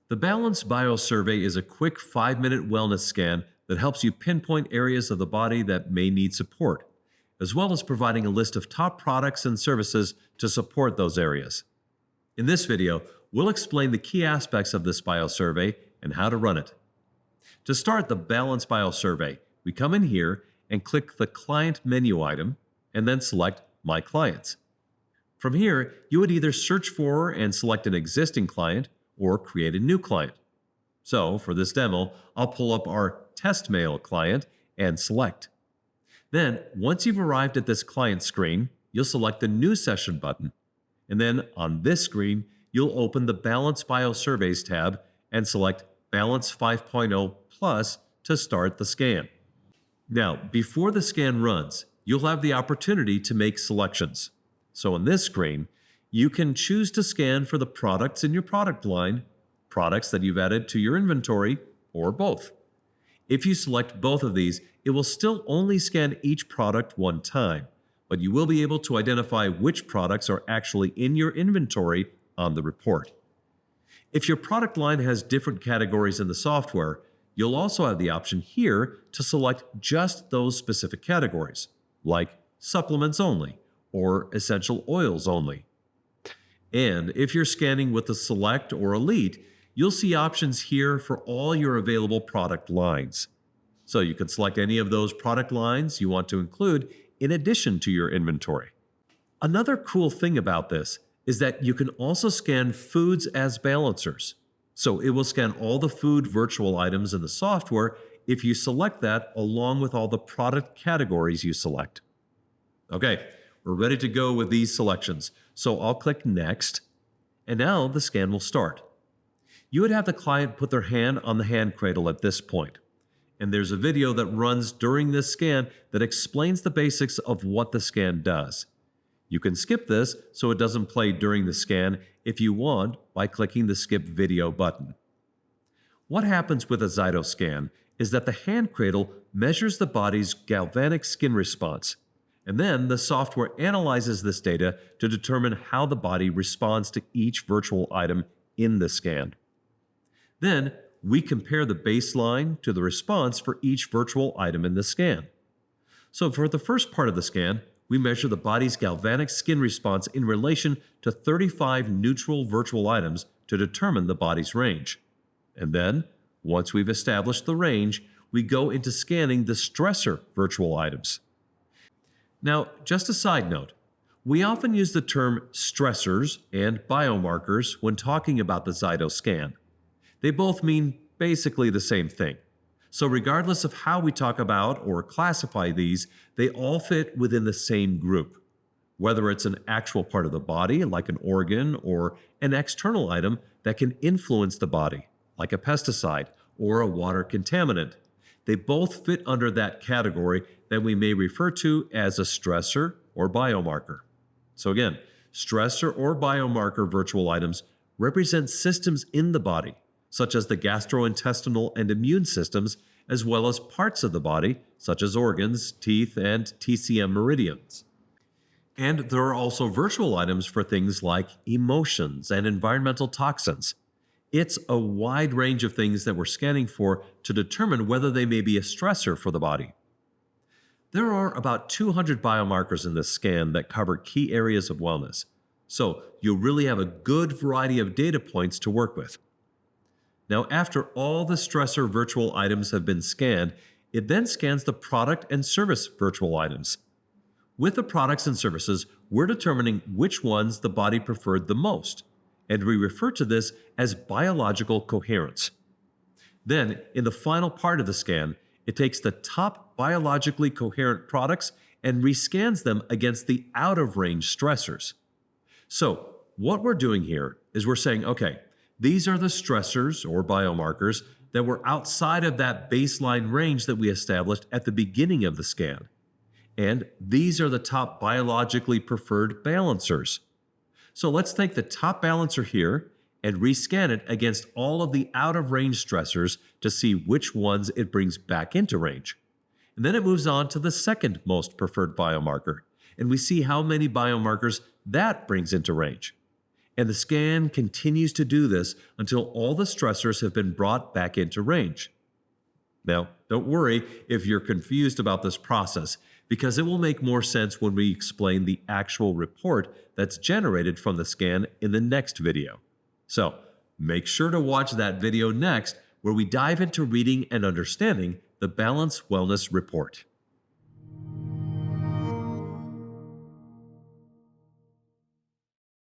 The Balance Biosurvey is a quick 5-minute wellness scan that helps you pinpoint areas of the body that may need support, as well as providing a list of top products and services to support those areas. In this video, we'll explain the key aspects of this biosurvey and how to run it. To start the Balance Biosurvey, we come in here and click the Client menu item and then select My Clients. From here, you would either search for and select an existing client or create a new client. So, for this demo, I'll pull up our test mail client and select. Then, once you've arrived at this client screen, you'll select the New Session button. And then, on this screen, you'll open the Balance Biosurveys tab and select Balance 5.0 Plus to start the scan. Now, before the scan runs, you'll have the opportunity to make selections. So on this screen, you can choose to scan for the products in your product line, products that you've added to your inventory, or both. If you select both of these, it will still only scan each product one time, but you will be able to identify which products are actually in your inventory on the report. If your product line has different categories in the software, you'll also have the option here to select just those specific categories, like supplements only or essential oils only. And if you're scanning with the Select or Elite, you'll see options here for all your available product lines. So you can select any of those product lines you want to include in addition to your inventory. Another cool thing about this is that you can also scan foods as balancers. So it will scan all the food virtual items in the software if you select that along with all the product categories you select. Okay, we're ready to go with these selections. So I'll click Next, and now the scan will start. You would have the client put their hand on the hand cradle at this point. And there's a video that runs during this scan that explains the basics of what the scan does. You can skip this so it doesn't play during the scan if you want by clicking the Skip Video button. What happens with a ZYTO scan is that the hand cradle measures the body's galvanic skin response, and then the software analyzes this data to determine how the body responds to each virtual item in the scan. Then, we compare the baseline to the response for each virtual item in the scan. So for the first part of the scan, we measure the body's galvanic skin response in relation to 35 neutral virtual items to determine the body's range. And then, once we've established the range, we go into scanning the stressor virtual items. Now, just a side note, we often use the term stressors and biomarkers when talking about the ZYTO scan. They both mean basically the same thing. So regardless of how we talk about or classify these, they all fit within the same group. Whether it's an actual part of the body, like an organ, or an external item that can influence the body, like a pesticide or a water contaminant, they both fit under that category that we may refer to as a stressor or biomarker. So again, stressor or biomarker virtual items represent systems in the body, such as the gastrointestinal and immune systems, as well as parts of the body, such as organs, teeth, and TCM meridians. And there are also virtual items for things like emotions and environmental toxins. It's a wide range of things that we're scanning for to determine whether they may be a stressor for the body. There are about 200 biomarkers in this scan that cover key areas of wellness, so you'll really have a good variety of data points to work with. Now, after all the stressor virtual items have been scanned, it then scans the product and service virtual items. With the products and services, we're determining which ones the body preferred the most, and we refer to this as biological coherence. Then, in the final part of the scan, it takes the top biologically coherent products and rescans them against the out-of-range stressors. So, what we're doing here is we're saying, okay, these are the stressors or biomarkers that were outside of that baseline range that we established at the beginning of the scan. And these are the top biologically preferred balancers. So let's take the top balancer here and rescan it against all of the out-of-range stressors to see which ones it brings back into range. And then it moves on to the second most preferred biomarker, and we see how many biomarkers that brings into range. And the scan continues to do this until all the stressors have been brought back into range. Now, don't worry if you're confused about this process, because it will make more sense when we explain the actual report that's generated from the scan in the next video. So, make sure to watch that video next, where we dive into reading and understanding the Balance Wellness Report.